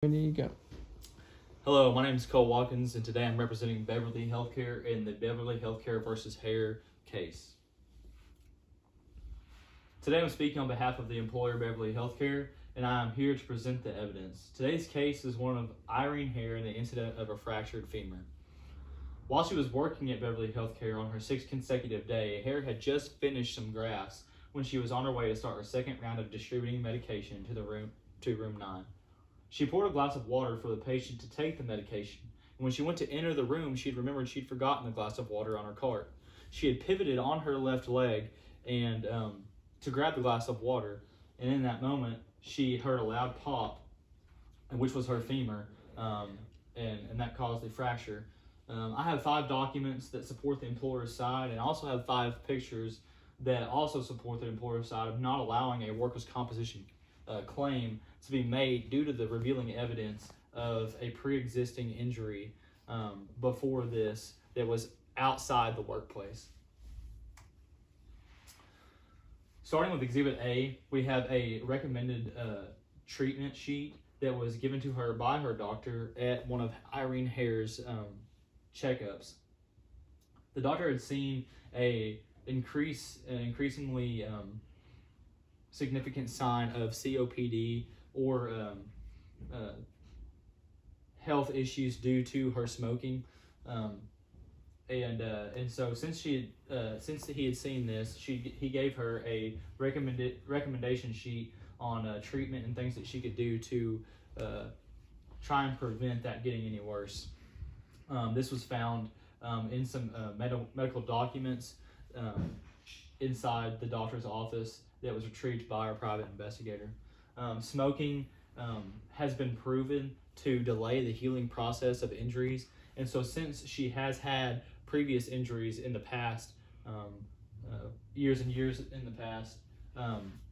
Ready you go. Hello, my name is Cole Watkins, and today I'm representing Beverley Healthcare in the Beverley Healthcare versus Hare case. Today I'm speaking on behalf of the employer Beverley Healthcare, and I am here to present the evidence. Today's case is one of Irene Hare and the incident of a fractured femur. While she was working at Beverley Healthcare on her 6th consecutive day, Hare had just finished some grafts when she was on her way to start her second round of distributing medication to room 9. She poured a glass of water for the patient to take the medication, and when she went to enter the room, she had remembered she'd forgotten the glass of water on her cart. She had pivoted on her left leg and to grab the glass of water, and in that moment, she heard a loud pop, which was her femur, and that caused the fracture. I have 5 documents that support the employer's side, and I also have 5 pictures that also support the employer's side of not allowing a workers' composition claim to be made due to the revealing evidence of a pre-existing injury before this that was outside the workplace. Starting with Exhibit A, we have a recommended treatment sheet that was given to her by her doctor at one of Irene Hare's checkups. The doctor had seen an increasingly significant sign of COPD or health issues due to her smoking, and so since he had seen this, he gave her a recommendation sheet on treatment and things that she could do to try and prevent that getting any worse. This was found in some medical documents inside the doctor's office that was retrieved by our private investigator. Smoking has been proven to delay the healing process of injuries, and so since she has had previous injuries in the past, years and years in the past,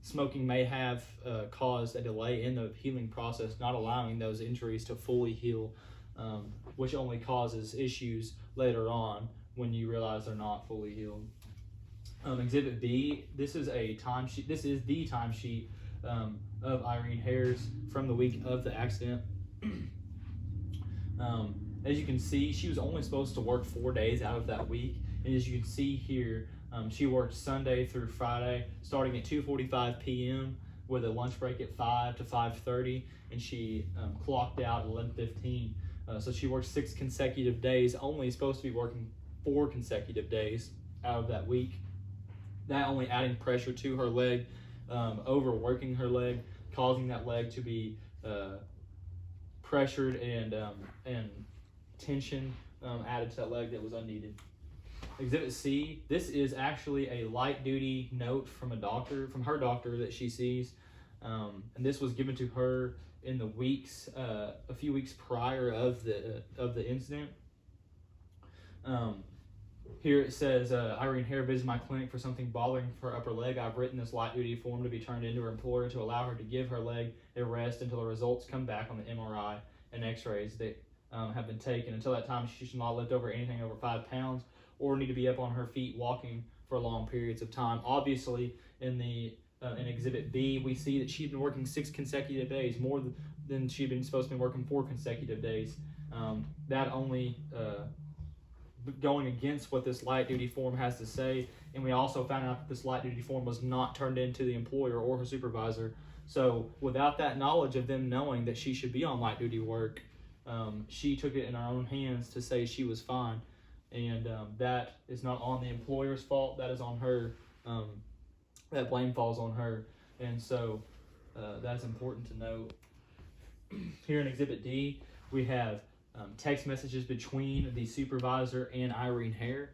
smoking may have caused a delay in the healing process, not allowing those injuries to fully heal, which only causes issues later on when you realize they're not fully healed. Exhibit B, this is a timesheet. This is the timesheet of Irene Hare's from the week of the accident. As you can see, she was only supposed to work 4 days out of that week, and as you can see here, she worked Sunday through Friday, starting at 2:45 p.m. with a lunch break at 5 to 5:30, and she clocked out at 11:15. So she worked 6 consecutive days, only supposed to be working 4 consecutive days out of that week. That only adding pressure to her leg, overworking her leg, causing that leg to be pressured and tension added to that leg that was unneeded. Exhibit C, this is actually a light duty note from her doctor that she sees, and this was given to her in the weeks, a few weeks prior of the incident. Here it says, Irene Hare visited my clinic for something bothering her upper leg. I've written this light duty form to be turned into her employer to allow her to give her leg a rest until the results come back on the MRI and x-rays that have been taken. Until that time, she should not lift over anything over 5 pounds or need to be up on her feet walking for long periods of time. Obviously, in Exhibit B, we see that she'd been working 6 consecutive days, more than she'd been supposed to be working 4 consecutive days. That only going against what this light duty form has to say, and we also found out that this light duty form was not turned in to the employer or her supervisor. So without that knowledge of them knowing that she should be on light duty work, she took it in her own hands to say she was fine, and that is not on the employer's fault. That is on her. That blame falls on her, and so that's important to note. Here in Exhibit D, we have text messages between the supervisor and Irene Hare.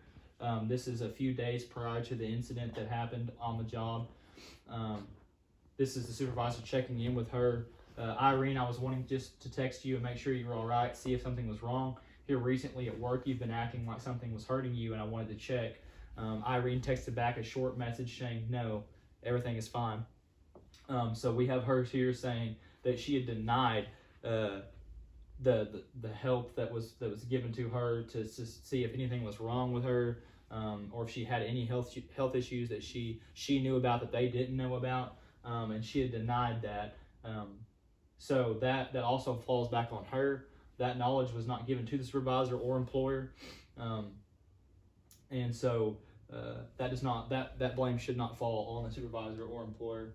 This is a few days prior to the incident that happened on the job. This is the supervisor checking in with her. Irene, I was wanting just to text you and make sure you were all right, see if something was wrong. Here recently at work, you've been acting like something was hurting you, and I wanted to check. Irene texted back a short message saying, no, everything is fine. So we have her here saying that she had denied the help that was given to her to see if anything was wrong with her, or if she had any health issues that she knew about that they didn't know about, and she had denied that. So that also falls back on her. That knowledge was not given to the supervisor or employer, and so that blame should not fall on the supervisor or employer.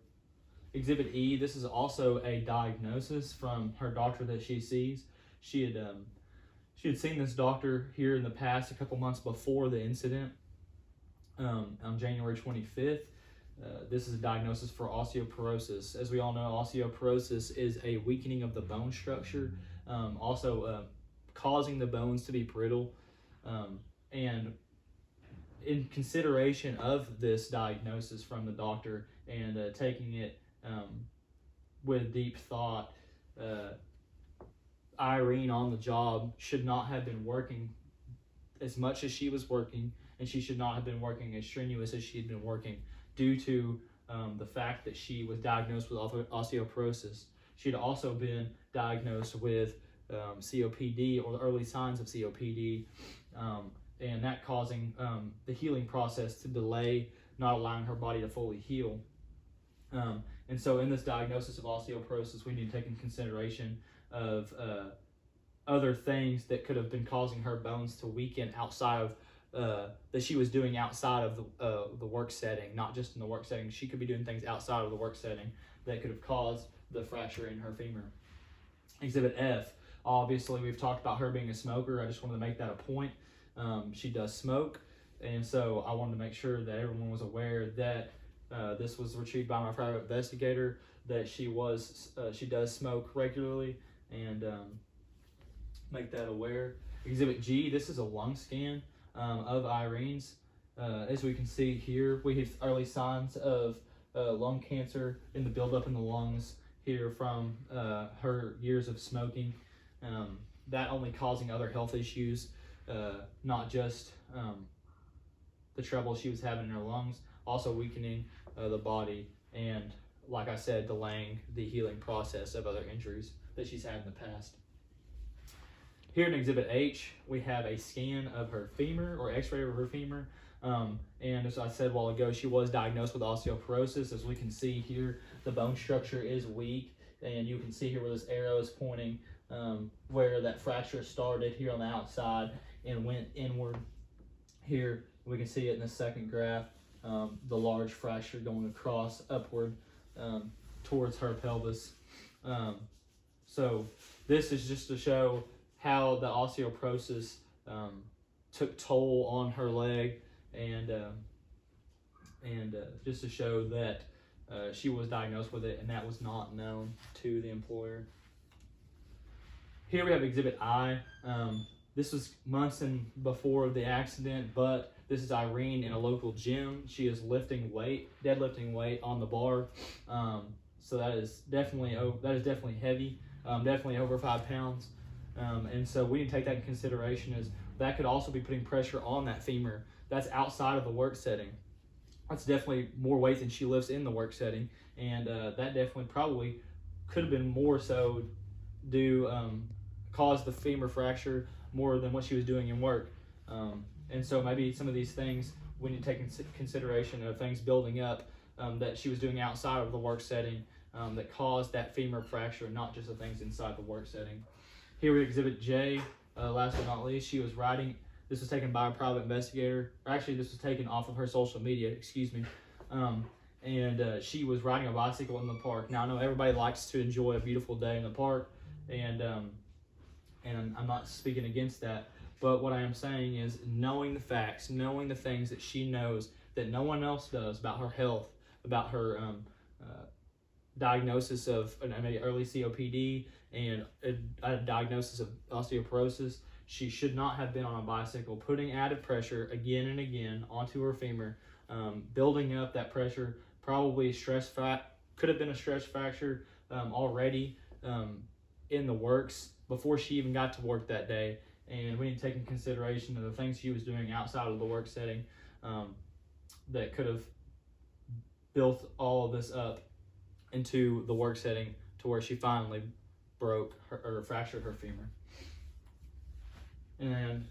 Exhibit E, this is also a diagnosis from her doctor that she sees. She had seen this doctor here in the past, a couple months before the incident, on January 25th. This is a diagnosis for osteoporosis. As we all know, osteoporosis is a weakening of the bone structure, also causing the bones to be brittle. And in consideration of this diagnosis from the doctor and taking it with deep thought, Irene on the job should not have been working as much as she was working, and she should not have been working as strenuous as she had been working due to the fact that she was diagnosed with osteoporosis. She had also been diagnosed with COPD, or the early signs of COPD, and that causing the healing process to delay, not allowing her body to fully heal. And so in this diagnosis of osteoporosis, we need to take into consideration of other things that could have been causing her bones to weaken outside of that she was doing outside of the work setting, not just in the work setting. She could be doing things outside of the work setting that could have caused the fracture in her femur. Exhibit F, obviously we've talked about her being a smoker. I just wanted to make that a point. She does smoke, and so I wanted to make sure that everyone was aware that this was retrieved by my private investigator, that she does smoke regularly, and make that aware. Exhibit G, this is a lung scan of Irene's. As we can see here, we have early signs of lung cancer in the buildup in the lungs here from her years of smoking. That only causing other health issues, not just the trouble she was having in her lungs, also weakening the body, and like I said, delaying the healing process of other injuries that she's had in the past. Here in Exhibit H, we have a scan of her femur, or x-ray of her femur. And as I said a while ago, she was diagnosed with osteoporosis. As we can see here, the bone structure is weak, and you can see here where this arrow is pointing, where that fracture started here on the outside and went inward. Here, we can see it in the second graph, the large fracture going across upward towards her pelvis. So this is just to show how the osteoporosis took toll on her leg, and just to show that she was diagnosed with it, and that was not known to the employer. Here we have Exhibit I. This was months before the accident, but this is Irene in a local gym. She is lifting weight, deadlifting weight on the bar. So that is definitely heavy, definitely over 5 pounds. And so we need to take that in consideration, as that could also be putting pressure on that femur. That's outside of the work setting. That's definitely more weight than she lifts in the work setting, and that definitely probably could have been more so cause the femur fracture more than what she was doing in work. And so maybe some of these things we need to take into consideration of things building up that she was doing outside of the work setting that caused that femur fracture, not just the things inside the work setting. Here we Exhibit J. Last but not least, she was riding. This was taken by a private investigator. Or actually, this was taken off of her social media, excuse me. And she was riding a bicycle in the park. Now, I know everybody likes to enjoy a beautiful day in the park, and I'm not speaking against that. But what I am saying is, knowing the facts, knowing the things that she knows that no one else does about her health, about her diagnosis of maybe early COPD and a diagnosis of osteoporosis, she should not have been on a bicycle, putting added pressure again and again onto her femur, building up that pressure, probably could have been a stress fracture already in the works before she even got to work that day. And we need to take in consideration of the things she was doing outside of the work setting that could have built all of this up into the work setting to where she finally broke or fractured her femur. And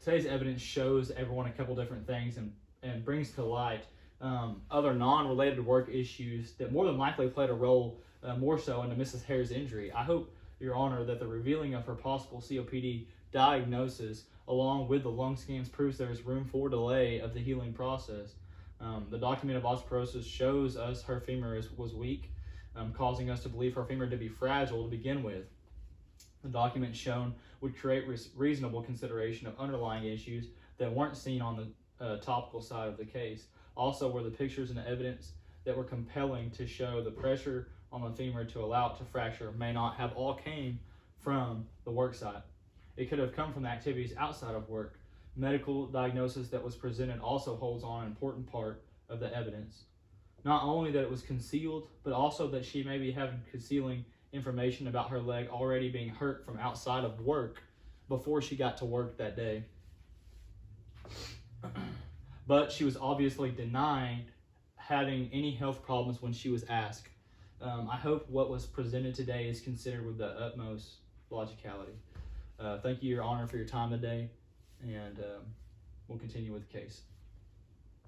today's evidence shows everyone a couple different things and brings to light other non-related work issues that more than likely played a role more so into Mrs. Hare's injury. I hope, Your Honor, that the revealing of her possible COPD diagnosis, along with the lung scans, proves there is room for delay of the healing process. The document of osteoporosis shows us her femur was weak, causing us to believe her femur to be fragile to begin with. The document shown would create reasonable consideration of underlying issues that weren't seen on the topical side of the case. Also were the pictures and evidence that were compelling to show the pressure on the femur to allow it to fracture may not have all came from the work site. It could have come from the activities outside of work. Medical diagnosis that was presented also holds on an important part of the evidence. Not only that it was concealed, but also that she may be having concealing information about her leg already being hurt from outside of work before she got to work that day. But she was obviously denying having any health problems when she was asked. I hope what was presented today is considered with the utmost logicality. Thank you, Your Honor, for your time today, and we'll continue with the case.